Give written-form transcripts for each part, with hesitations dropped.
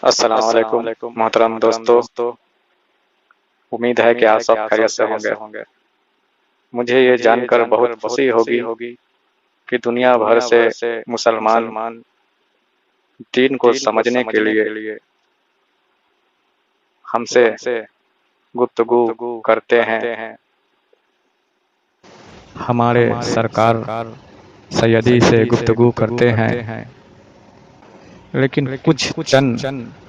السلام علیکم محترم دوستو، امید ہے کہ آپ سب خیریت سے ہوں گے۔ مجھے یہ جان کر بہت خوشی ہوگی کہ دنیا بھر سے مسلمان دین کو سمجھنے کے لیے ہم سے گفتگو کرتے ہیں۔ ہمارے سرکار سیدی سے گفتگو کرتے ہیں، لیکن کچھ چند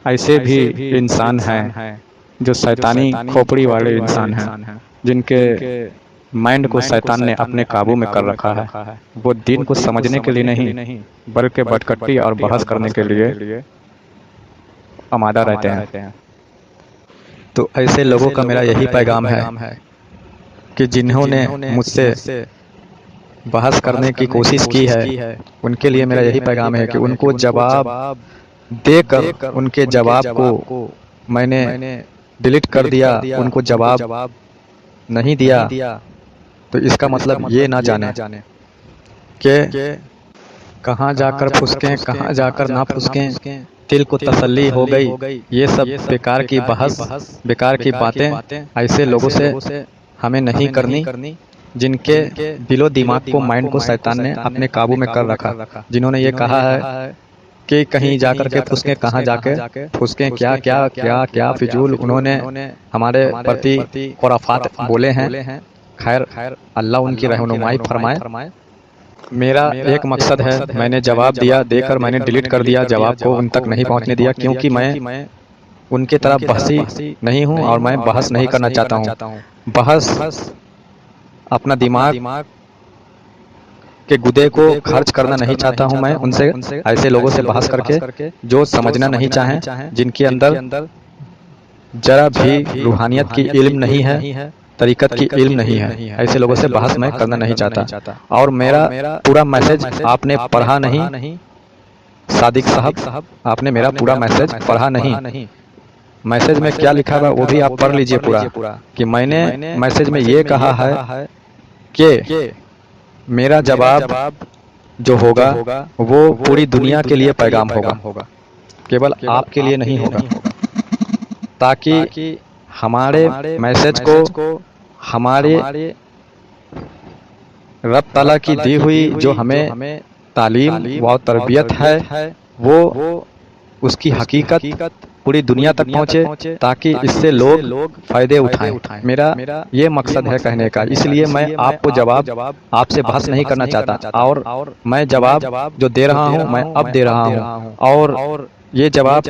ایسے بھی انسان ہیں جو شیطانی کھوپڑی والے انسان ہیں، جن کے مائنڈ کو شیطان نے اپنے قابو میں کر رکھا ہے۔ وہ دین کو سمجھنے کے لیے نہیں بلکہ بٹکٹی اور بحث کرنے کے لیے آمادہ رہتے ہیں۔ تو ایسے لوگوں کا میرا یہی پیغام ہے کہ جنہوں نے مجھ سے بحث کرنے کی کوشش کی ہے، ان کے لیے میرا یہی پیغام ہے کہ ان کو جواب دے کر ان کے جواب کو میں نے ڈیلیٹ کر دیا، ان کو جواب نہیں دیا، تو اس کا مطلب یہ نہ جانے کہ کہاں جا کر پھسکیں کہاں جا کر نہ پھسکیں، دل کو تسلی ہو گئی۔ یہ سب بیکار کی بحث، بیکار کی باتیں ایسے لوگوں سے ہمیں نہیں کرنی جن کے دل و دماغ کو، مائنڈ کو شیطان نے اپنے قابو میں کر رکھا، جنہوں نے یہ کہا ہے کہ کہیں جا کر کے پھسکیں کہاں جا کے پھسکیں، کیا کیا کیا کیا فضول انہوں نے ہمارے پرتی خرافات بولے ہیں۔ خیر اللہ ان کی رہنمائی فرمائے۔ میرا ایک مقصد ہے، میں نے جواب دیا، دے کر میں نے ڈیلیٹ کر دیا، جواب کو ان تک نہیں پہنچنے دیا، کیونکہ میں ان کی طرح بحثی نہیں ہوں اور میں بحث نہیں کرنا چاہتا ہوں۔ بحث اپنا دماغ کہ گدے کو خرچ کرنا نہیں چاہتا ہوں میں ان سے، ایسے لوگوں سے بحث کر کے جو سمجھنا نہیں چاہیں، جن کے اندر ذرا بھی روحانیت کی علم نہیں ہے، طریقت کی علم نہیں ہے، ایسے لوگوں سے بحث میں کرنا نہیں چاہتا۔ اور میرا پورا میسج آپ نے پڑھا نہیں صادق صاحب، آپ نے میرا پورا میسج پڑھا نہیں۔ میسج میں کیا لکھا ہوا وہ بھی آپ پڑھ لیجئے پورا، کہ میں نے میسج میں یہ کہا ہے کہ میرا جواب جو ہوگا وہ پوری دنیا کے لیے پیغام ہوگا، کیول آپ کے لیے نہیں ہوگا، تاکہ ہمارے میسج کو ہمارے رب تعالیٰ کی دی ہوئی جو ہمیں تعلیم و تربیت ہے، وہ اس کی حقیقت پوری دنیا تک پہنچے، تاکہ اس سے لوگ فائدے اٹھائیں۔ میرا یہ مقصد ہے کہنے کا، اس لیے میں آپ کو جواب، آپ سے بحث نہیں کرنا چاہتا، اور میں جواب جو دے رہا ہوں میں اب دے رہا ہوں، اور یہ جواب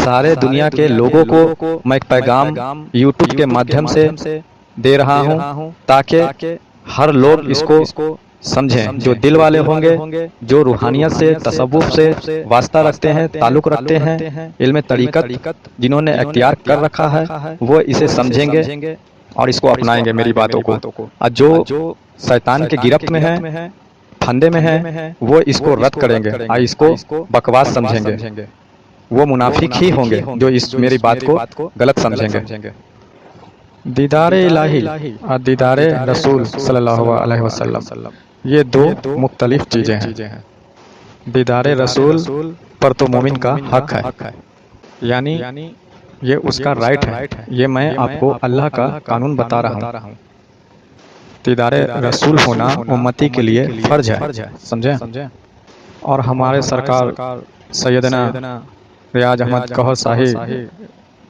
سارے دنیا کے لوگوں کو میں ایک پیغام یوٹیوب کے مادھیم سے دے رہا ہوں، تاکہ ہر لوگ اس کو سمجھیں، جو دل والے ہوں گے، جو روحانیت سے، تصوف سے واسطہ رکھتے ہیں، تعلق رکھتے ہیں، علم طریقت جنہوں نے اختیار کر رکھا ہے، وہ اسے سمجھیں گے اور اس کو اپنائیں گے میری باتوں کو، اور جو شیطان کے گرفت میں ہیں، پھندے میں ہیں، وہ اس کو رد کریں گے اور اس کو بکواس سمجھیں گے۔ وہ منافق ہی ہوں گے جو اس میری بات کو غلط سمجھیں گے۔ دیدار الہی اور دیدار رسول صلی اللہ علیہ وسلم یہ دو مختلف چیزیں ہیں۔ دیدار رسول پر تو مومن کا حق ہے، یعنی یہ اس کا رائٹ ہے، یہ میں آپ کو اللہ کا قانون بتا رہا ہوں۔ دیدار رسول ہونا امتی کے لیے فرض ہے، سمجھیں؟ اور ہمارے سرکار سیدنا ریاض احمد کہر صاحب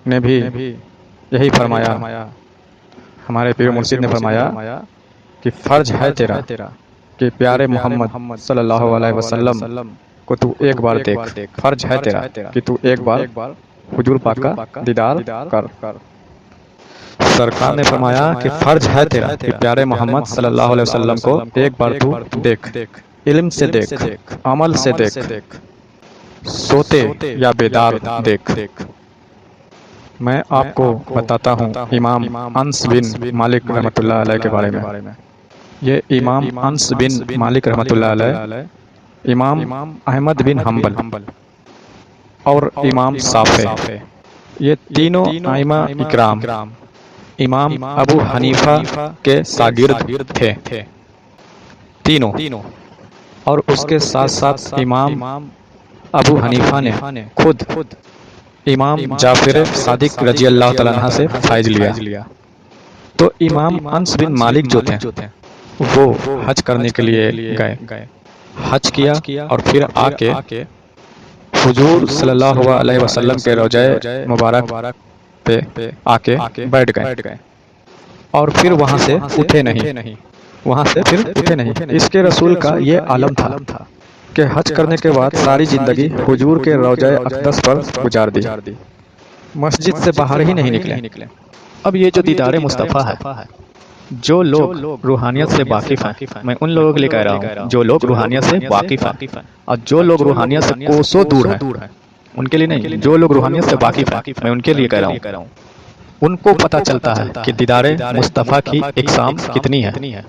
نے بھی یہی فرمایا، ہمارے پیر مرشد نے فرمایا کہ فرض ہے تیرا کہ پیارے محمد صلی اللہ علیہ وسلم کو تو ایک بار دیکھ، فرض ہے تیرا کہ تو ایک بار حضور پاک کا دیدار کر۔ سرکار نے فرمایا کہ فرض ہے تیرا کہ پیارے محمد صلی اللہ علیہ وسلم کو ایک بار تو دیکھ، علم سے دیکھ، عمل سے دیکھ، سوتے یا بیدار دیکھ۔ میں آپ کو بتاتا ہوں امام انس بن مالک رحمۃ اللہ علیہ کے بارے میں۔ یہ امام انس بن مالک رحمۃ اللہ علیہ، امام احمد بن حنبل اور امام صافی، یہ تینوں ائمہ اکرام امام ابو حنیفہ کے شاگرد تھے تینوں، اور اس کے ساتھ ساتھ امام ابو حنیفہ نے خود امام جعفر صادق رضی اللہ تعالیٰ عنہ سے فائز لیا۔ تو امام انس بن مالک جو تھے وہ حج کرنے کے لیے گئے، حج کیا اور پھر آ کے حضور صلی اللہ علیہ وسلم کے روضہ مبارک پہ آ کے بیٹھ گئے اور پھر وہاں سے اٹھے نہیں، اس کے رسول کا یہ عالم تھا کہ حج کرنے کے بعد ساری زندگی حضور کے روضہ اقدس پر گزار دی، مسجد سے باہر ہی نہیں نکلے۔ اب یہ جو دیدار مصطفیٰ ہے، جو لوگ روحانیت سے واقف ہیں، میں ان لوگوں کے لیے کہہ رہا ہوں جو لوگ روحانیت سے واقف ہیں، اور جو لوگ روحانیت سے کوسوں دور ہیں ان کے لیے نہیں، جو لوگ روحانیت سے واقف ہیں میں ان کے لیے کہہ رہا ہوں، ان کو پتہ چلتا ہے کہ دیدار مصطفیٰ کی اقسام کتنی ہے۔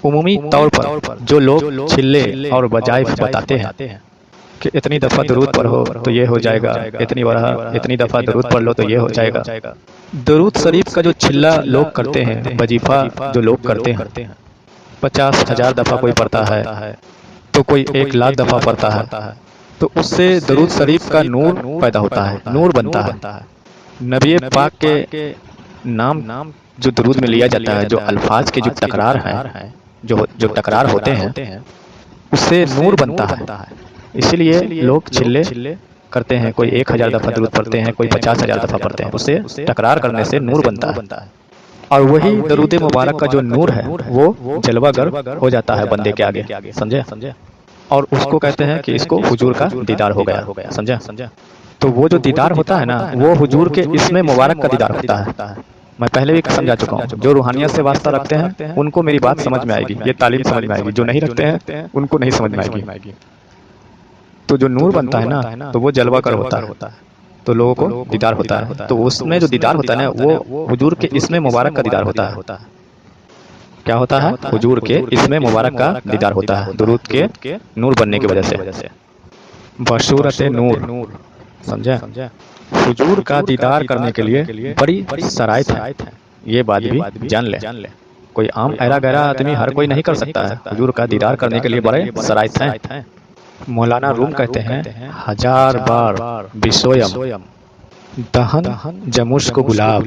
عمومی طور پر جو لوگ چھلے اور وظائف بتاتے ہیں کہ اتنی دفعہ درود پڑھو تو یہ ہو جائے گا، اتنی دفعہ درود پڑھ لو تو یہ ہو جائے گا، درود شریف کا جو چھلا لوگ کرتے ہیں، وظیفہ جو لوگ کرتے ہیں، 50,000 دفعہ کوئی پڑھتا ہے تو کوئی 1,00,000 دفعہ پڑھتا ہے، تو اس سے درود شریف کا نور پیدا ہوتا ہے، نور بنتا ہے۔ نبی پاک کے نام جو درود میں لیا جاتا ہے، جو الفاظ کے جو تکرار ہیں، جو تکرار ہوتے ہیں، اس سے نور بنتا ہے۔ اسی لیے لوگ چھلے کرتے ہیں، کوئی 1,000 دفعہ درود پڑھتے ہیں، کوئی 50,000 دفعہ پڑھتے ہیں، اس سے تکرار کرنے سے نور بنتا ہے، اور وہی درود مبارک کا جو نور ہے وہ جلوہ گر ہو جاتا ہے بندے کے آگے، سمجھے؟ اور اس کو کہتے ہیں کہ اس کو حضور کا دیدار ہو گیا، سمجھا؟ تو وہ جو دیدار ہوتا ہے نا، وہ حضور کے اسم مبارک کا دیدار ہوتا ہے۔ میں پہلے بھی سمجھا چکا ہوں، جو روحانیت سے واسطہ رکھتے ہیں ان کو میری بات سمجھ میں آئے گی، یہ تعلیم سمجھ میں آئے گی، جو نہیں رکھتے ہیں ان کو نہیں سمجھ میں آئے گی۔ تو جو نور بنتا ہے نا تو وہ جلوہ گر ہوتا ہے، تو لوگوں کو دیدار ہوتا ہے، تو اس میں جو دیدار ہوتا ہے نا وہ حضور کے اسم مبارک کا دیدار ہوتا ہے۔ کیا ہوتا ہے؟ حضور کے اسم مبارک کا دیدار ہوتا ہے، درود کے نور بننے کی وجہ سے، بصورت نور، سمجھا؟ حضور کا دیدار کرنے کے لیے بڑی شرائط ہے، یہ بات بھی جان لے۔ کوئی عام ایرا گہرا آدمی ہر کوئی نہیں کر سکتا ہے، حضور کا دیدار کرنے کے لیے بڑے شرائط ہیں۔ مولانا روم کہتے ہیں 1000 بار بسویم دہن جمش کو گلاب،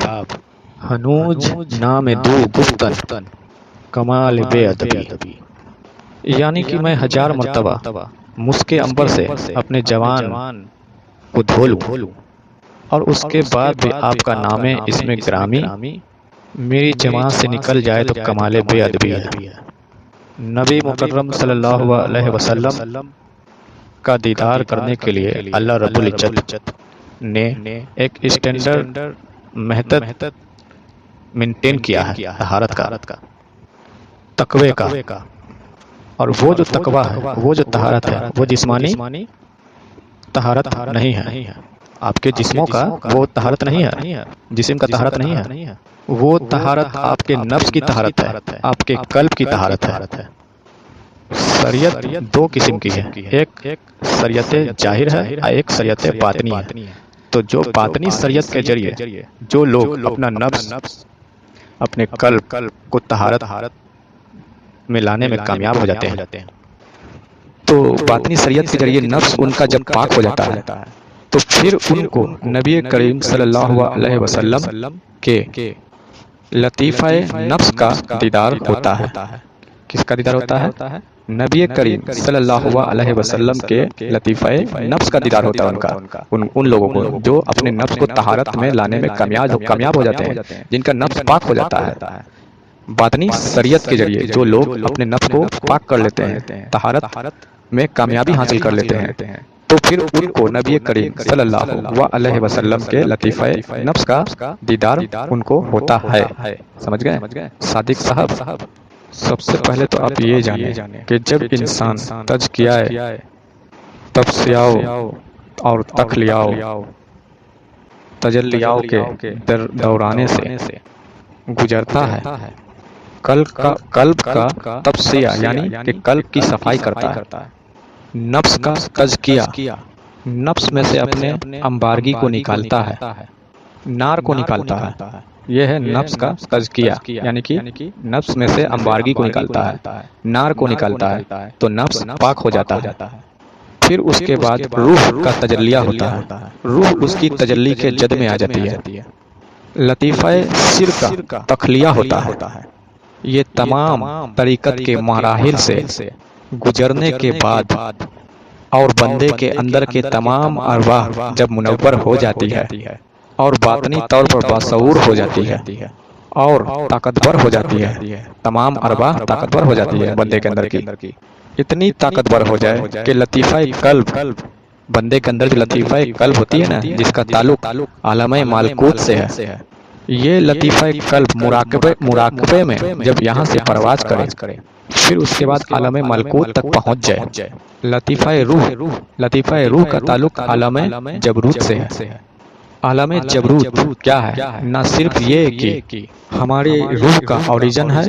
ہنوج نام دو گفتن کمال بے ادبی، یعنی کہ میں 1000 مرتبہ مسک عنبر سے اپنے جوان کو دھو لوں اور اس کے بعد بھی آپ کا نام اسم گرامی میری جماعت سے نکل جائے تو کمال بے ادبی ہے۔ نبی مکرم صلی اللہ علیہ وسلم کا دیدار کرنے کے لیے اللہ رب العزت نے ایک اسٹینڈرڈ مہتد مینٹین کیا ہے، طہارت کا، تقوی کا، اور وہ جو تقوی ہے، وہ جو طہارت ہے، وہ جسمانی طہارت نہیں ہے، آپ کے جسموں کا وہ طہارت نہیں ہے، جسم کا طہارت نہیں ہے، وہ طہارت آپ کے نفس کی طہارت ہے، آپ کے قلب کی طہارت ہے۔ شریعت 2 قسم کی ہے، ایک شریعت ظاہر ہے اور ایک شریعت باطنی ہے۔ تو جو باطنی شریعت کے ذریعے جو لوگ اپنا نفس، اپنے قلب کو طہارت میں لانے میں کامیاب ہو جاتے ہیں، تو باطنی شریعت کے ذریعے نفس ان کا جب پاک ہو جاتا ہے تو پھر ان کو نبی کریم صلی اللہ علیہ وسلم کے لطیفہ نفس کا دیدار ہوتا ہے۔ کس کا دیدار ہوتا ہے؟ نبی کریم صلی اللہ علیہ وسلم کے لطیفہ نفس کا دیدار ہوتا ہے ان لوگوں کو جو اپنے نفس کو طہارت میں لانے میں کامیاب ہو جاتے ہیں، جن کا نفس پاک ہو جاتا ہے۔ باطنی شریعت کے ذریعے جو لوگ اپنے نفس کو پاک کر لیتے ہیں، طہارت میں کامیابی حاصل کر لیتے ہیں، تو پھر ان کو نبی کریم صلی اللہ علیہ وسلم کے لطیفہ نفس کا دیدار ان کو ہوتا ہے۔ سمجھ گئے صادق صاحب؟ سب سے پہلے تو آپ یہ جانیں کہ جب انسان تزکیہ تفسیاؤ اور تخلیاؤ تجلیاؤ کے دورانے سے گزرتا ہے، قلب کا تفسیہ یعنی کہ قلب کی صفائی کرتا ہے، نفس کا تزکیہ نفس میں سے اپنے امبارگی کو نکالتا ہے، نار کو نکالتا ہے، یہ ہے نفس کا تزکیہ، یعنی کہ نفس میں سے امبارگی کو نکالتا ہے، نار کو نکالتا ہے، تو نفس پاک ہو جاتا ہے۔ پھر اس کے بعد روح کا تجلیہ ہوتا ہے، روح اس کی تجلی کے جد میں آ جاتی ہے، لطیفہ سر کا تخلیہ ہوتا ہے۔ یہ تمام طریقت کے مراحل سے گزرنے کے بعد اور بندے کے اندر کے تمام ارواح جب منور ہو جاتی ہے اور باطنی طور پر باشعور ہو جاتی ہے اور طاقتور ہو جاتی ہے، تمام ارواح طاقتور ہو جاتی ہے بندے کے اندر کی، اتنی طاقتور ہو جائے کہ لطیفہ قلب، بندے کے اندر جو لطیفہ قلب ہوتی ہے نا، جس کا تعلق عالم ملکوت سے ہے، یہ لطیفہ قلب مراقبے میں جب یہاں سے پرواز کرے، پھر اس کے بعد عالم ملکوت تک پہنچ جائے۔ لطیفہ روح کا تعلق عالم جبروت سے ہے۔ عالم جبروت کیا ہے؟ نہ صرف یہ کہ ہماری روح کا اوریجن ہے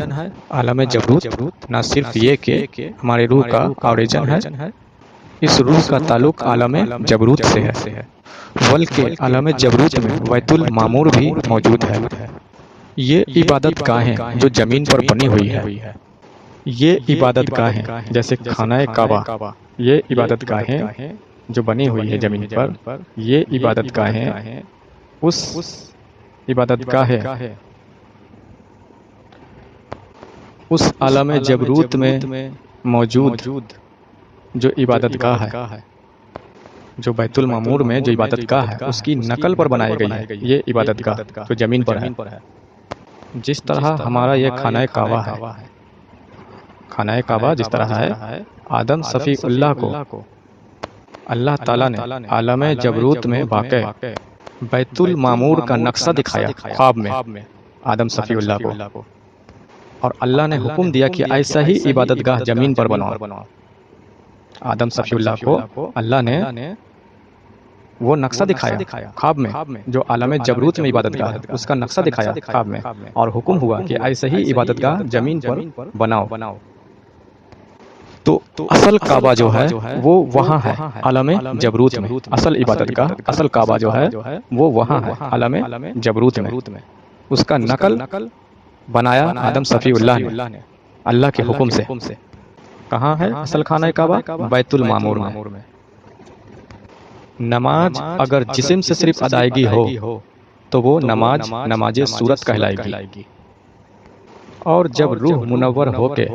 عالم جبروت، نہ صرف یہ کہ ہماری روح کا اوریجن ہے، اس روح کا تعلق عالم جبروت سے ہے، بلکہ عالم جبروت میں بیت المعمور بھی موجود ہے۔ یہ عبادت گاہیں جو زمین پر بنی ہوئی ہے، یہ عبادت گاہیں جیسے خانہ کعبہ، یہ عبادت گاہیں جو بنی ہوئی ہے زمین پر، یہ عبادت گاہیں اس عبادت گاہ اس عالم جبروت میں موجود جو عبادت گاہ ہے، جو بیت المعمور میں جو عبادت گاہ ہے، اس کی نقل پر بنائی گئی ہے یہ عبادت گاہ جو زمین پر ہے۔ جس طرح ہمارا یہ خانہ کعبہ ہے، خانہ کعبہ جس طرح ہے، آدم صفی اللہ کو اللہ تعالیٰ نے عالم جبروت میں واقع بیت المعمور کا نقشہ دکھایا خواب میں آدم صفی اللہ کو، اور اللہ نے حکم دیا کہ ایسا ہی عبادت گاہ زمین پر بناؤ۔ آدم صفی اللہ کو اللہ نے وہ نقشہ دکھایا خواب میں، جو عالم جبروت میں عبادت گاہ ہے، اس کا نقشہ دکھایا خواب میں، اور حکم ہوا کہ ایسا ہی عبادت گاہ زمین پر بناؤ۔ تو اصل کعبہ جو ہے وہ وہاں ہے عالم جبروت میں، اصل عبادت گاہ، اصل کعبہ جو ہے وہ وہاں ہے عالم جبروت میں، اس کا نقل بنایا آدم صفی اللہ نے اللہ کے حکم سے۔ کہاں ہے اصل خانہ کعبہ؟ بیت المعمور میں۔ نماز اگر جسم سے صرف ادائیگی ہو تو وہ نماز صورت کہلائے گی، اور جب روح منور ہو کے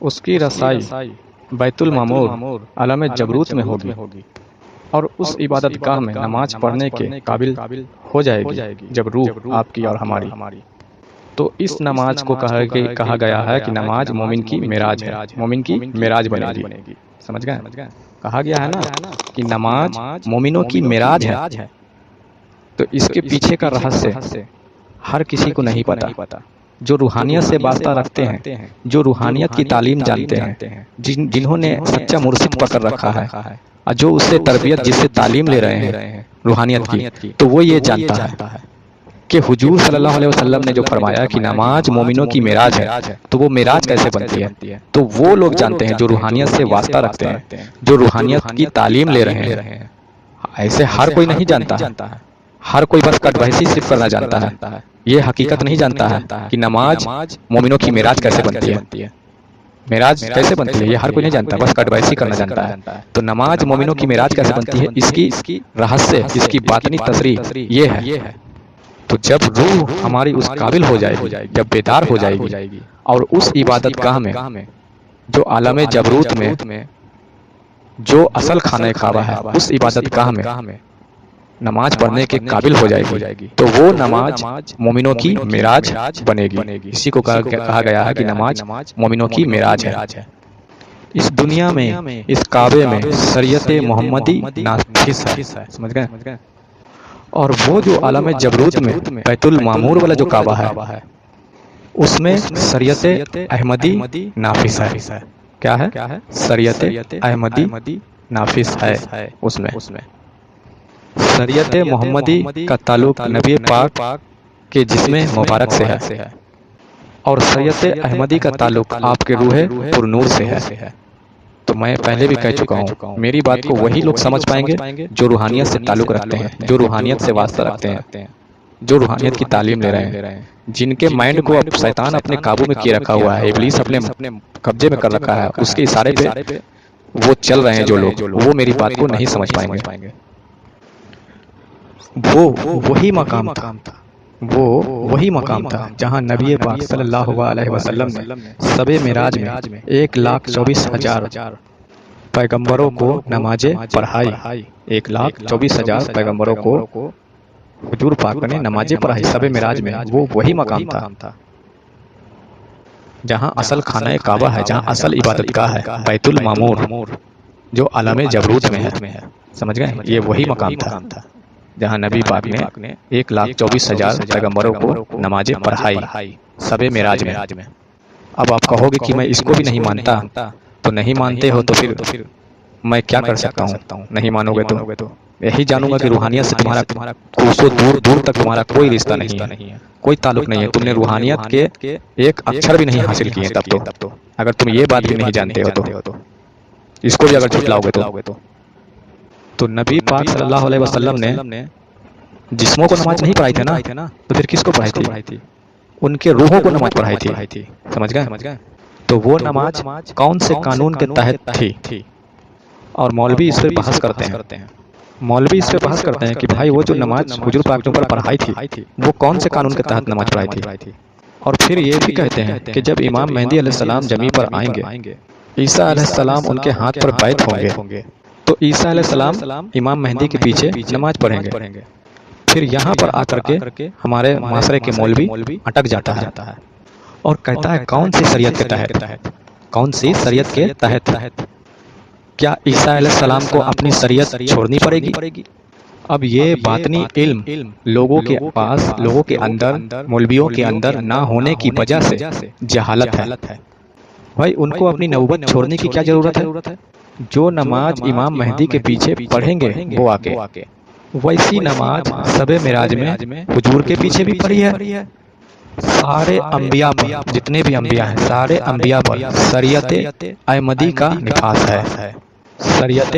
اس کی رسائی بیت المعمور عالم جبروت میں ہوگی اور اس عبادت گاہ میں نماز پڑھنے کے قابل ہو جائے گی، جب روح آپ کی اور ہماری، تو اس نماز کو کہا گیا ہے کہ نماز مومن کی معراج ہے، مومن کی معراج بنے گی۔ سمجھ گئے؟ کہا گیا ہے نا کہ نماز مومنوں کی معراج ہے، تو اس کے پیچھے کا رہسیہ ہر کسی کو نہیں پتا۔ جو روحانیت سے واسطہ رکھتے ہیں، جو روحانیت کی تعلیم جانتے ہیں، جنہوں نے سچا مرشد پکڑ رکھا ہے، اور جو اس سے تربیت، جس سے تعلیم لے رہے ہیں روحانیت کی، تو وہ یہ جانتا ہے کہ حضور صلی اللہ علیہ وسلم نے جو فرمایا کہ نماز مومنوں کی معراج ہے، تو وہ معراج کیسے بنتی ہے؟ تو وہ لوگ جانتے ہیں جو روحانیت سے واسطہ رکھتے ہیں، جو روحانیت کی تعلیم لے رہے ہیں۔ ایسے ہر کوئی نہیں جانتا ہے، ہر کوئی بس کٹ بحثی صرف کرنا جانتا ہے، یہ حقیقت نہیں جانتا ہے کہ نماز مومنوں کی معراج کیسے بنتی ہے، معراج کیسے بنتی ہے، یہ ہر کوئی نہیں جانتا، بس کٹ بحثی کرنا جانتا ہے۔ تو نماز مومنوں کی معراج کیسے بنتی ہے، اس کی رہسیہ، اس کی باطنی تصریح یہ ہے۔ تو جب روح ہماری اس قابل ہو جائے گی، جب بیدار ہو جائے گی، اور اس عبادت گاہ میں جو عالم جبروت میں جو اصل خانہ کعبہ ہے، اس عبادت گاہ میں نماز پڑھنے کے قابل ہو جائے گی، تو وہ نماز مومنوں کی معراج بنے گی۔ اسی کو کہا گیا ہے کہ نماز مومنوں کی معراج ہے۔ اس دنیا میں، اس کعبے میں شریعت محمدی نافذ ہے، سمجھ گئے؟ اور وہ جو عالم جبروت میں بیت المعمور والا جو کعبہ ہے، اس میں شریعت احمدی نافذ ہے۔ کیا ہے؟ شریعت احمدی نافذ ہے۔ اس میں شریعت محمدی کا تعلق نبی پاک کے جسم مبارک سے ہے، اور شریعت احمدی کا تعلق آپ کے روح پر نور سے ہے۔ تو میں پہلے بھی کہہ چکا ہوں، میری بات کو وہی لوگ سمجھ پائیں گے جو روحانیت سے تعلق رکھتے ہیں، جو روحانیت سے واسطہ رکھتے ہیں، جو روحانیت کی تعلیم لے رہے ہیں، جن کے مائنڈ کو اب شیطان اپنے قابو میں کیے رکھا ہوا ہے، ابلیس اپنے قبضے میں کر رکھا ہے، اس کے اشارے پہ وہ چل رہے ہیں جو لوگ، وہ میری بات کو نہیں سمجھ پائیں گے۔ وہ وہی مقام تھا، وہ وہی مقام تھا جہاں نبی پاک صلی اللہ علیہ وسلم نے شب معراج میں 1,24,000 پیغمبروں کو نمازیں پڑھائی۔ 1,24,000 پیغمبروں کو حضور پاک نے نمازیں پڑھائی شب معراج میں۔ وہ وہی مقام تھا جہاں اصل خانہ کعبہ ہے، جہاں اصل عبادت گاہ ہے، بیت المعمور جو عالم جبروت میں ہے، سمجھ گئے؟ یہ وہی مقام تھا جہاں نبی پاک نے 1,24,000 پیغمبروں کو نمازیں پڑھائی شب معراج میں۔ اب آپ کہو گے کہ میں اس کو بھی نہیں مانتا، تو نہیں مانتے ہو تو پھر میں کیا کر سکتا ہوں؟ نہیں مانو گے تو یہی جانوں گا کہ روحانیت سے تمہارا کوسوں دور دور تک تمہارا کوئی رشتہ نہیں ہے، کوئی تعلق نہیں ہے۔ تم نے روحانیت کے ایک اکشر بھی نہیں حاصل کیے تب تو، اگر تم یہ بات بھی نہیں جانتے ہو تو اس کو بھی اگر جھٹلاؤ گے تو نبی پاک صلی اللہ علیہ وسلم نے جسموں کو نماز نہیں پڑھائی تھی نا، تو پھر کس کو پڑھائی تھی؟ ان کے روحوں کو نماز پڑھائی تھی، سمجھ گئے؟ تو وہ نماز کون سے قانون کے تحت تھی؟ اور مولوی اس پہ بحث کرتے ہیں، مولوی اس پہ بحث کرتے ہیں کہ بھائی وہ جو نماز حضور پاک کے اوپر پڑھائی تھی وہ کون سے قانون کے تحت نماز پڑھائی تھی؟ اور پھر یہ بھی کہتے ہیں کہ جب امام مہدی علیہ السلام زمین پر آئیں گے، عیسیٰ علیہ السلام ان کے ہاتھ پر بیعت ہوں گے، تو عیسیٰ علیہ السلام امام مہدی کے پیچھے نماز پڑھیں گے۔ پھر یہاں پر آ کر کے ہمارے معاشرے کے مولوی اٹک جاتا ہے اور کہتا ہے کون سی شریعت کے تحت، کون سی شریعت کے تحت؟ کیا عیسیٰ علیہ السلام کو اپنی شریعت چھوڑنی پڑے گی؟ اب یہ باطنی علم لوگوں کے پاس، لوگوں کے اندر، مولویوں کے اندر نہ ہونے کی وجہ سے جہالت ہے۔ بھائی ان کو اپنی نبوت چھوڑنے کی کیا ضرورت ہے؟ جو نماز امام مہدی کے پیچھے پڑھیں گے وہ آ کے ویسی نماز شب معراج میں حضور کے پیچھے بھی پڑھی ہے۔ سارے انبیاء پر، جتنے بھی انبیاء ہیں سارے انبیاء پر شریعت احمدی کا نفاذ ہے، شریعت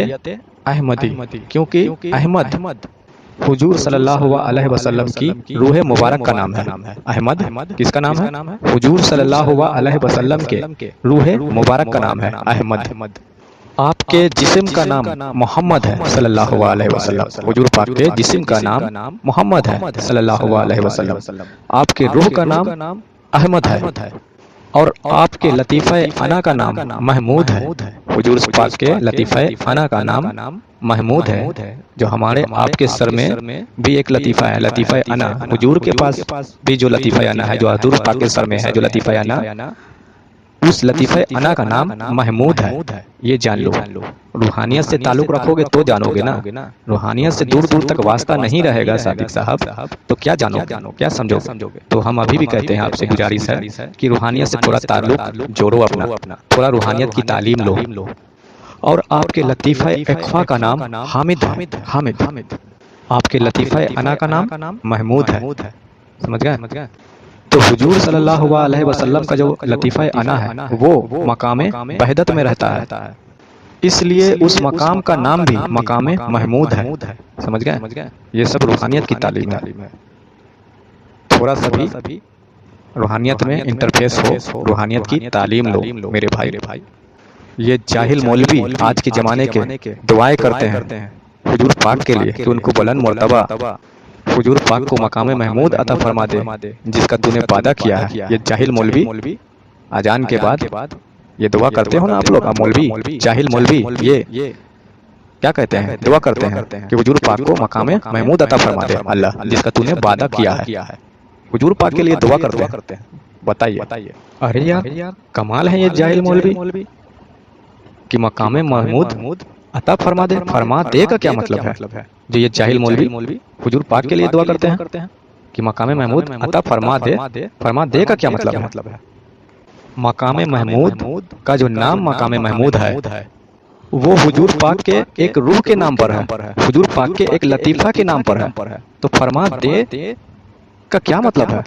احمدی، کیونکہ احمد حضور صلی اللہ علیہ وسلم کی روح مبارک کا نام ہے۔ احمد کس کا نام ہے؟ حضور صلی اللہ علیہ وسلم کے روح مبارک کا نام ہے احمد۔ آپ کے جسم کا نام محمد ہے صلی اللہ علیہ وسلم، حضور پاک کے جسم کا نام محمد ہے صلی اللہ علیہ وسلم، آپ کے روح کا نام احمد ہے، اور آپ کے لطیفہ انا کا نام محمود ہے۔ حضور پاک کے لطیفہ انا کا نام محمود ہے، جو ہمارے آپ کے سر میں بھی ایک لطیفہ ہے، لطیفہ انا۔ حضور کے پاس بھی جو لطیفہ انا ہے، جو حضور پاک کے سر میں ہے، جو لطیفہ انا، اس لطیفہ انا کا نام محمود ہے۔ یہ جان لو، روحانیت سے تعلق رکھو گے تو جانو گے نا، روحانیت سے دور دور تک واسطہ نہیں رہے گا صادق صاحب تو کیا جانو گے، کیا سمجھو گے؟ تو ہم ابھی بھی کہتے ہیں آپ سے گزارش ہے کہ روحانیت سے تھوڑا تعلق جوڑو اپنا، تھوڑا روحانیت کی تعلیم لو۔ اور آپ کے لطیفہ اخفا کا نام حامد ہے، حامد۔ آپ کے لطیفہ انا کا نام محمود ہے، سمجھ گئے؟ تو حضور صلی اللہ علیہ وسلم کا جو لطیفہ انا ہے وہ مقام وحدت میں رہتا ہے، اس لیے اس مقام کا نام بھی مقام محمود ہے، سمجھ گئے؟ یہ سب روحانیت کی تعلیم ہے۔ تھوڑا سا بھی روحانیت میں انٹرفیس ہو، روحانیت کی تعلیم لو میرے بھائی۔ یہ جاہل مولوی آج کے زمانے کے دعائیں کرتے ہیں حضور پاک کے لیے کہ ان کو بلند مرتبہ حضور پاک کو مقام محمود عطا فرما دے جس کا تو نے وعدہ کیا ہے۔ یہ جاہل مولوی اذان کے بعد یہ دعا کرتے ہو نا آپ لوگ، مولوی، جاہل مولوی یہ کیا کہتے ہیں؟ دعا کرتے ہیں کہ حضور پاک کو مقام محمود عطا فرما دے اللہ، جس کا تو نے وعدہ کیا ہے۔ حضور پاک کے لیے دعا کرتے ہیں، بتائیے۔ ارے یار کمال ہے یہ جاہل مولوی کہ مقام محمود عطا فرما دے، فرما دے کا کیا مطلب ہے؟ جو یہ جاہل مولوی حضور پاک کے لیے دعا کرتے ہیں کہ مقام محمود عطا فرما دے کا کیا مطلب ہے؟ مقام محمود کا جو نام مقام محمود ہے وہ حضور پاک کے ایک روح کے نام پر ہے، حضور پاک کے ایک لطیفہ کے نام پر ہے، تو فرما دے کا کیا مطلب ہے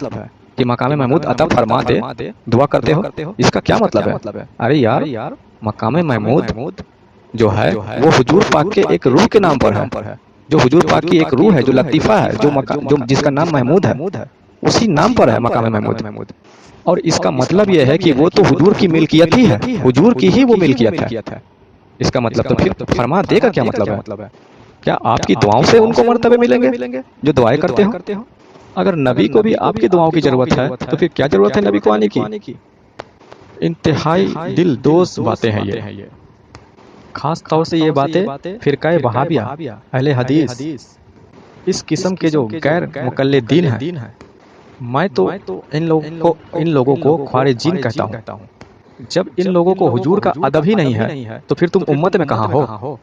کہ مقام محمود عطا فرما دے دعا کرتے ہو، اس کا کیا مطلب ہے؟ ارے یار مقام محمود جو ہے وہ حضور پاک کے ایک روح کے نام پر ہے، جو حضور پاک کی ایک روح ہے، جو لطیفہ ہے، جو جس کا نام محمود ہے، اسی نام پر ہے مقام محمود۔ اور اس کا مطلب یہ ہے کہ وہ تو حضور کی ملکیت ہی ہے، حضور کی ہی وہ ملکیت ہے، اس کا مطلب تو پھر فرما دے کا کیا مطلب ہے؟ کیا آپ کی دعاؤں سے ان کو مرتبے ملیں گے جو دعائیں کرتے ہو؟ اگر نبی کو بھی آپ کی دعاؤں کی ضرورت ہے تو پھر کیا ضرورت ہے نبی کو آنے کی؟ انتہائی دل دوست باتیں ہیں یہ، خاص طور سے یہ باتیں فرقہ وہابیہ، اہل حدیث، اس قسم کے جو غیر مقلدین ہیں، میں تو ان لوگوں کو خوارجین کہتا ہوں۔ جب ان لوگوں کو حضور کا ادب ہی نہیں ہے تو پھر تم امت میں کہاں ہو؟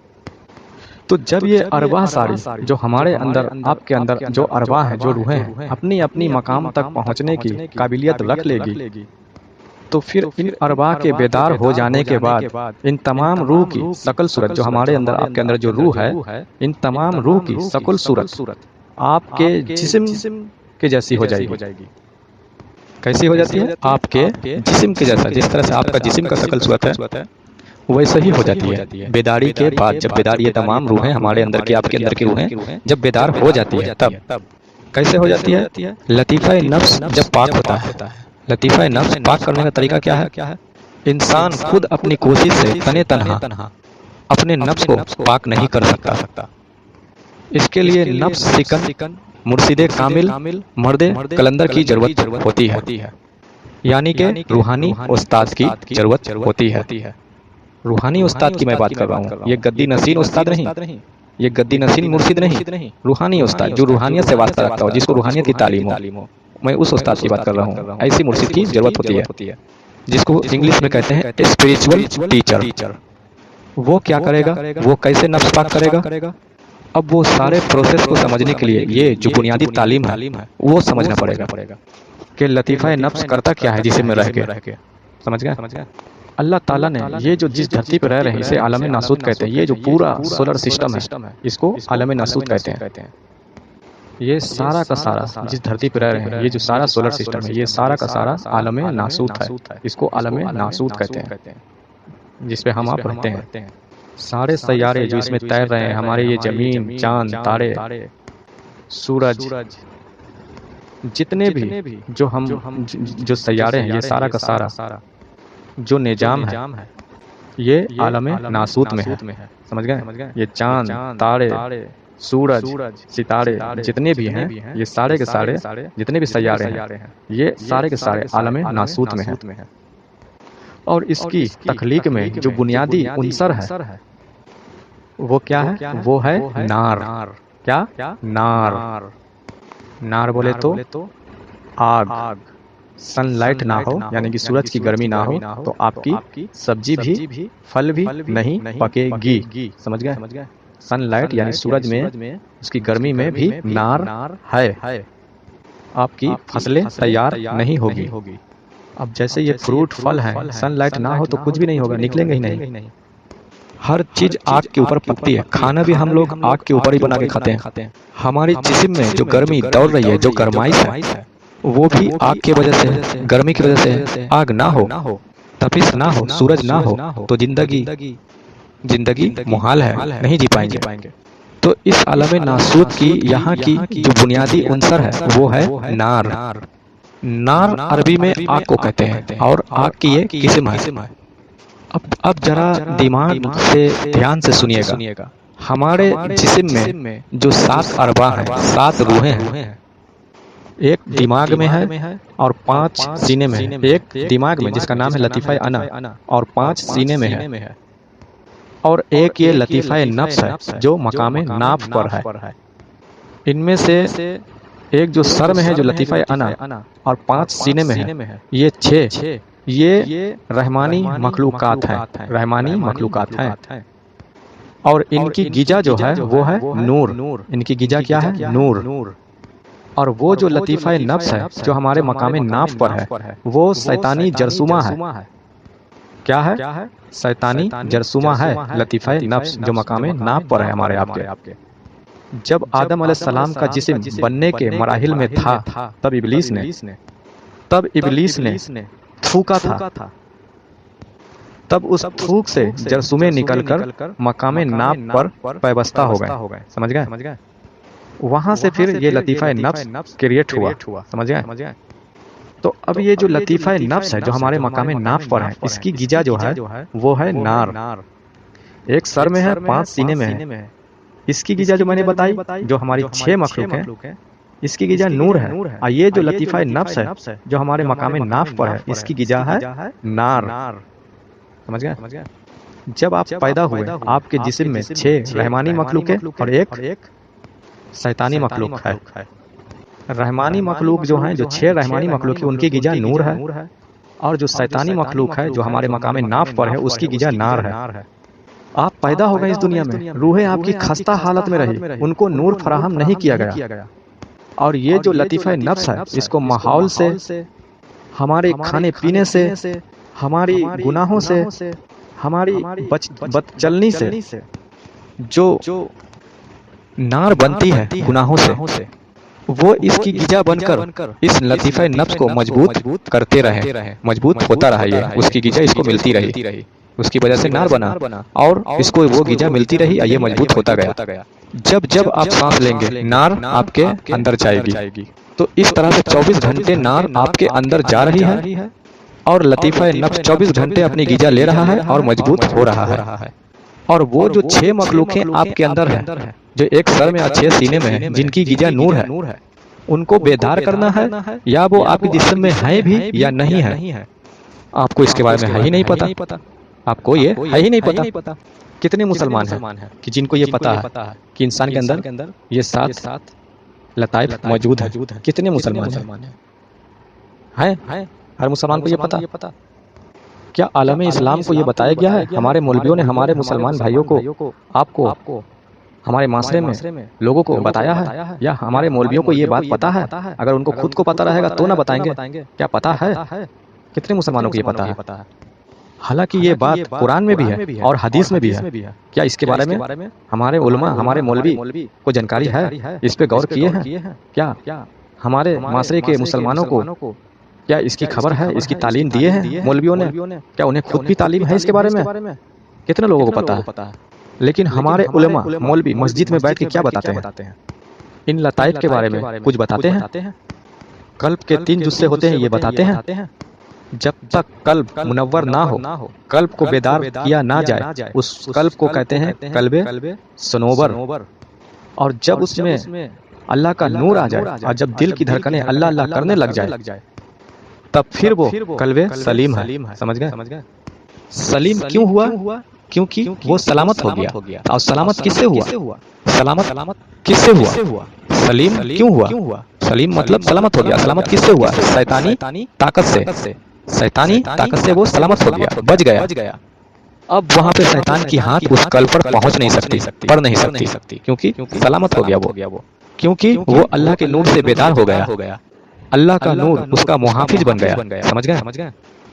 تو جب یہ ارواح ساری جو ہمارے اندر، آپ کے اندر جو ارواح ہیں، جو روحیں ہیں، اپنی اپنی مقام تک پہنچنے کی قابلیت رکھ لے گی تو پھر ان ارواح کے بیدار ہو جانے کے بعد ان تمام روح کی شکل صورت جو ہمارے اندر، آپ کے اندر جو روح ہے، ان تمام روح کی شکل صورت آپ کے جسم کے جیسی ہو جائے گی۔ کیسی ہو جاتی ہے؟ آپ کے جسم کے جیسا، جس طرح سے آپ کا جسم کا شکل صورت ہے ویسا ہی ہو جاتی ہے بیداری کے بعد۔ جب بیدار یہ تمام روحیں ہمارے اندر کی، آپ کے اندر کی روحیں جب بیدار ہو جاتی ہے تب کیسے ہو جاتی ہے؟ لطیفہ نفس جب پاک ہوتا ہے۔ لطیفہ نفس پاک کرنے کا طریقہ کیا ہے؟ انسان خود اپنی کوشش سے تنے تنہا اپنے نفس کو پاک نہیں کر سکتا۔ اس کے لیے نفس سکن مرشد کامل مرد کلندر کی ضرورت ہوتی ہے، یعنی کہ روحانی استاد کی ضرورت ہوتی ہے۔ روحانی استاد کی میں بات کر رہا ہوں، یہ گدی نشین استاد نہیں، یہ گدی نشین مرشد نہیں، روحانی استاد جو روحانیت سے واسطہ رکھتا ہو، جس کو روحانیت کی تعلیم ہو، میں اس استاد کی بات کر رہا ہوں۔ ایسی مرشد کی ضرورت ہوتی ہے جس کو انگلش میں کہتے ہیں اسپریچول ٹیچر۔ وہ کیا کرے گا؟ وہ کیسے نفس پاک کرے گا؟ اب وہ سارے پروسیس کو سمجھنے کے لیے یہ جو بنیادی تعلیم ہے وہ سمجھنا پڑے گا کہ لطیفہ نفس کرتا کیا ہے جسم میں رہ کے۔ سمجھ گئے؟ اللہ تعالیٰ نے یہ جو جس دھرتی پہ رہ رہے ہیں اسے عالم ناسوت کہتے ہیں۔ یہ جو پورا سولر سسٹم ہے اس کو عالم ناسوت کہتے ہیں۔ یہ سارا کا سارا جس دھرتی پہ رہ رہے ہیں، یہ جو سارا سولر سسٹم ہے، یہ سارا کا سارا عالم ناسوت ہے۔ اس کو عالم ناسوت کہتے ہیں، جس پہ ہم آپ رہتے ہیں۔ سارے سیارے جو اس میں تیر رہے ہیں، ہمارے یہ زمین، چاند، تارے، سورج، جتنے بھی جو سیارے ہیں، یہ سارا کا سارا جو نظام ہے یہ عالم ناسوت میں ہے۔ سمجھ گئے؟ یہ چاند، تارے، سورج، ستارے جتنے بھی ہیں، یہ سارے کے سارے جتنے بھی سیارے ہیں، یہ سارے کے سارے عالم ناسوت میں ہیں۔ اور اس کی تخلیق میں جو بنیادی عنصر ہے وہ کیا ہے؟ وہ ہے نار۔ کیا؟ نار بولے تو آگ۔ سن لائٹ نہ ہو، یعنی کہ سورج کی گرمی نہ ہو تو آپ کی سبزی بھی پھل بھی نہیں پکے گی۔ سمجھ گئے؟ سن لائٹ یعنی سورج میں اس کی گرمی میں بھی نار ہے، آپ کی فصلیں تیار نہیں ہوگی۔ اب جیسے یہ فروٹ پھل ہیں، سن لائٹ نہ ہو تو کچھ بھی نہیں ہوگا، نکلیں گے ہی نہیں۔ ہر چیز آگ کے اوپر پکتی ہے، کھانا بھی ہم لوگ آگ کے اوپر ہی بنا کے کھاتے ہیں۔ ہماری جسم میں جو گرمی دوڑ رہی ہے، جو گرمائش ہے، وہ بھی آگ کی وجہ سے، گرمی کی وجہ سے۔ آگ نہ ہو، تپش نہ ہو، سورج نہ ہو تو زندگی محال ہے، نہیں جی پائیں گے۔ تو اس عالم ناسوت کی یہاں کی جو بنیادی عنصر ہے وہ ہے نار۔ نار عربی میں آگ کو کہتے ہیں اور آگ کی یہ قسم ہے۔ اب ذرا دماغ سے دھیان سے سنیے گا، ہمارے جسم میں جو 7 ارواح ہیں، 7 روحیں ہیں، ایک دماغ میں ہے اور 5 سینے میں ہے۔ ایک دماغ میں جس کا نام ہے لطیفہ انا اور 5 سینے میں ہے، اور ایک یہ لطیفہ نفس ہے جو مقام ناف پر ہے۔ ان میں سے ایک جو سر میں ہے جو لطیفہ انا اور 5 سینے میں ہے، یہ 6 یہ رحمانی مخلوقات ہیں، رحمانی مخلوقات ہیں۔ اور ان کی غذا جو ہے وہ ہے نور۔ ان کی غذا کیا ہے؟ نور۔ اور وہ جو لطیفہ نفس ہے جو ہمارے مقام ناف پر ہے وہ شیطانی جرثومہ ہے۔ کیا ہے؟ شیطانی جرثومہ ہے لطیفہ نفس جو مقام ناف پر ہے ہمارے آپ کے۔ جب آدم علیہ السلام کا جسم بننے کے مراحل میں تھا تب ابلیس نے تھوکا تھا، تب اس تھوک سے جرثومے نکل کر مقام ناف پر پیوستہ ہو گئے۔ سمجھ گئے؟ وہاں سے پھر یہ لطیفہ نفس کریٹ ہوا۔ سمجھ گئے؟ تو اب یہ جو لطیفہ نفس ہے جو ہمارے مقام ناف پر ہے، اس کی غذا جو ہے وہ ہے نار۔ ایک سر میں ہے 5 سینے میں ہے۔ اس کی غذا جو میں نے بتائی جو ہماری 6 مخلوق ہیں اس کی غذا نور ہے، اور یہ جو لطیفہ نفس ہے جو ہمارے مقام ناف پر ہے اس کی غذا ہے نار۔ سمجھ گئے؟ جب آپ پیدا ہوئے آپ کے جسم میں 6 رحمانی مخلوق ہے اور ایک شیطانی مخلوق ہے۔ رحمانی مخلوق جو ہیں جو 6 رحمانی مخلوق ہیں ان کی غذا نور ہے، اور جو شیطانی مخلوق ہے جو ہمارے مقام ناف پر ہے اس کی غذا نار ہے۔ آپ پیدا ہو گئے اس دنیا میں، روحیں آپ کی خستہ حالت میں رہی، ان کو نور فراہم نہیں کیا گیا، اور یہ جو لطیفہ نفس ہے اس کو ماحول سے، ہمارے کھانے پینے سے، ہماری گناہوں سے، ہماری بد چلنی سے جو نار بنتی ہے گناہوں سے، وہ اس کی غذا بن کر اس لطیفہ نفس کو مضبوط کرتے رہے، مضبوط ہوتا رہا، یہ اس کی غذا اس کو ملتی رہی، اس کی وجہ سے نار بنا اور اس کو وہ غذا ملتی رہی، یہ مضبوط ہوتا گیا۔ جب آپ سانس لیں گے نار آپ کے اندر جائے گی، تو اس طرح سے 24 گھنٹے نار آپ کے اندر جا رہی ہے، اور لطیفہ نفس 24 گھنٹے اپنی غذا لے رہا ہے اور مضبوط ہو رہا ہے۔ اور وہ جو 6 مخلوق ہیں آپ کے اندر ہیں جو ایک سر میں اور 6 سینے میں ہیں جن کی غذا نور ہے، ان کو بیدار کرنا ہے، یا وہ آپ کے جسم میں ہیں بھی یا نہیں ہے، آپ کو اس کے بارے میں ہے ہی نہیں پتا، آپ کو یہ ہے ہی نہیں پتا۔ کتنے مسلمان ہیں کہ جن کو یہ پتا ہے کہ انسان کے اندر یہ 7 لطائف موجود ہیں؟ کتنے مسلمان ہیں؟ ہر مسلمان کو یہ پتا؟ کیا عالم اسلام کو یہ بتایا گیا ہے؟ ہمارے مولویوں نے ہمارے مسلمان بھائیوں کو، آپ کو، ہمارے معاشرے میں لوگوں کو بتایا ہے، یا ہمارے مولویوں کو یہ بات پتا ہے؟ اگر ان کو خود کو پتا رہے گا تو نہ بتائیں گے، کیا پتا ہے؟ کتنے مسلمانوں کو یہ پتا ہے؟ حالانکہ یہ بات قرآن میں بھی ہے اور حدیث میں بھی ہے، کیا اس کے بارے میں ہمارے علماء، ہمارے مولوی کو جانکاری ہے؟ اس پہ غور کیے ہیں؟ کیا ہمارے معاشرے کے مسلمانوں کو کیا اس کی خبر ہے؟ اس کی تعلیم دیے ہیں مولویوں نے؟ کیا انہیں خود بھی تعلیم ہے اس کے بارے میں؟ کتنے لوگوں کو پتا ہے؟ لیکن ہمارے علماء مولوی مسجد میں بیٹھ کے کیا بتاتے ہیں؟ ان لطائف کے بارے میں کچھ بتاتے ہیں؟ قلب کے 3 جزے ہوتے ہیں یہ بتاتے ہیں؟ جب تک قلب منور نہ ہو، قلب کو بیدار کیا نہ جائے، اس قلب کو کہتے ہیں قلب صنوبر، اور جب اس میں اللہ کا نور آ جائے اور جب دل کی دھڑکنیں اللہ اللہ کرنے لگ جائے تب پھر وہ قلب سلیم ہے۔ سمجھ گئے؟ سلیم کیوں ہوا؟ کیونکہ وہ سلامت ہو گیا، اور سلامت کس سے ہوا؟ سلامت کس سے ہوا؟ سلیم کیوں ہوا؟ سلیم مطلب سلامت ہو گیا۔ سلامت کس سے ہوا؟ شیطانی طاقت سے، شیطانی طاقت سے وہ سلامت ہو گیا، بچ گیا۔ اب وہاں پہ شیطان کی ہاتھ اس قلب پر پہنچ نہیں سکتی، پڑ نہیں سکتی، کیونکہ سلامت ہو گیا وہ، کیونکہ وہ اللہ کے نور سے بیدار ہو گیا، اللہ کا نور اس کا محافظ بن گیا۔ سمجھ گئے؟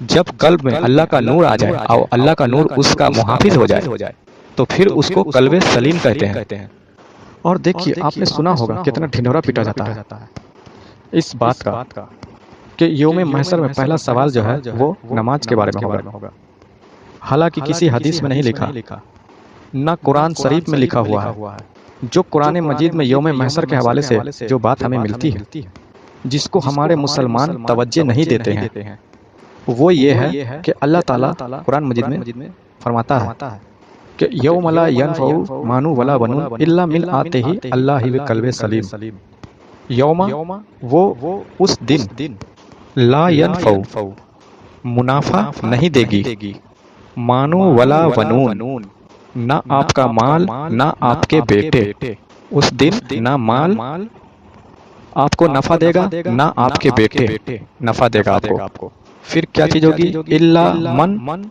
جب قلب میں اللہ کا نور آ جائے اور اللہ کا نور اس کا محافظ ہو جائے تو پھر اس کو قلب سلیم کہتے ہیں۔ اور دیکھیے آپ نے سنا ہوگا کتنا ڈھنڈورا پیٹا جاتا ہے اس بات کا کہ یوم محشر میں پہلا سوال جو ہے وہ نماز کے بارے میں ہوگا، حالانکہ کسی حدیث میں نہیں لکھا، نہ قرآن شریف میں لکھا ہوا ہے۔ جو قرآن مجید میں یوم محشر کے حوالے سے جو بات ہمیں ملتی ہے جس کو ہمارے مسلمان توجہ نہیں دیتے ہیں، وہ یہ ہے کہ اللہ تعالیٰ قرآن مجید میں فرماتا ہے کہ یوم لا ینفع مال ولا بنون الا من آتہ اللہ بقلب سلیم۔ یوم وہ اس دن لا ینفع منافع نہیں دے گی، مانو ولا بنون نہ آپ کا مال نہ آپ کے بیٹے، اس دن نہ مال آپ کو نفع دے گا نہ آپ کے بیٹے نفع دے گا آپ کو۔ پھر کیا چیز ہوگی؟ الا من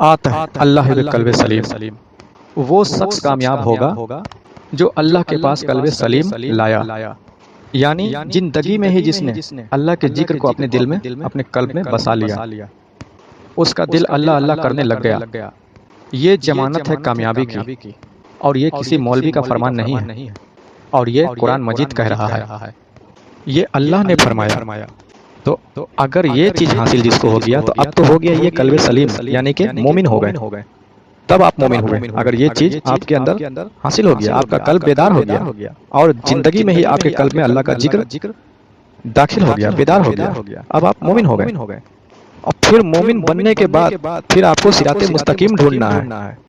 آتا اللہ بقلب سلیم، وہ شخص کامیاب ہوگا جو اللہ کے پاس قلب سلیم لایا، یعنی زندگی میں ہی جس نے اللہ کے ذکر کو اپنے دل میں، اپنے قلب میں بسا لیا، اس کا دل اللہ اللہ کرنے لگ گیا۔ یہ ضمانت ہے کامیابی کی، اور یہ کسی مولوی کا فرمان نہیں ہے، اور یہ قرآن مجید کہہ رہا ہے، یہ اللہ نے فرمایا۔ تو اگر یہ چیز حاصل جس کو ہو گیا تو اب تو ہو گیا یہ قلب سلیم، یعنی کہ مومن ہو گئے، تب آپ مومن ہوئے۔ اگر یہ چیز آپ کے اندر حاصل ہو گیا، آپ کا قلب بیدار ہو گیا، اور زندگی میں ہی آپ کے قلب میں اللہ کا ذکر داخل ہو گیا، بیدار ہو گیا، اب آپ مومن ہو گئے۔ اور پھر مومن بننے کے بعد پھر آپ کو صراط مستقیم ڈھونڈنا ہے۔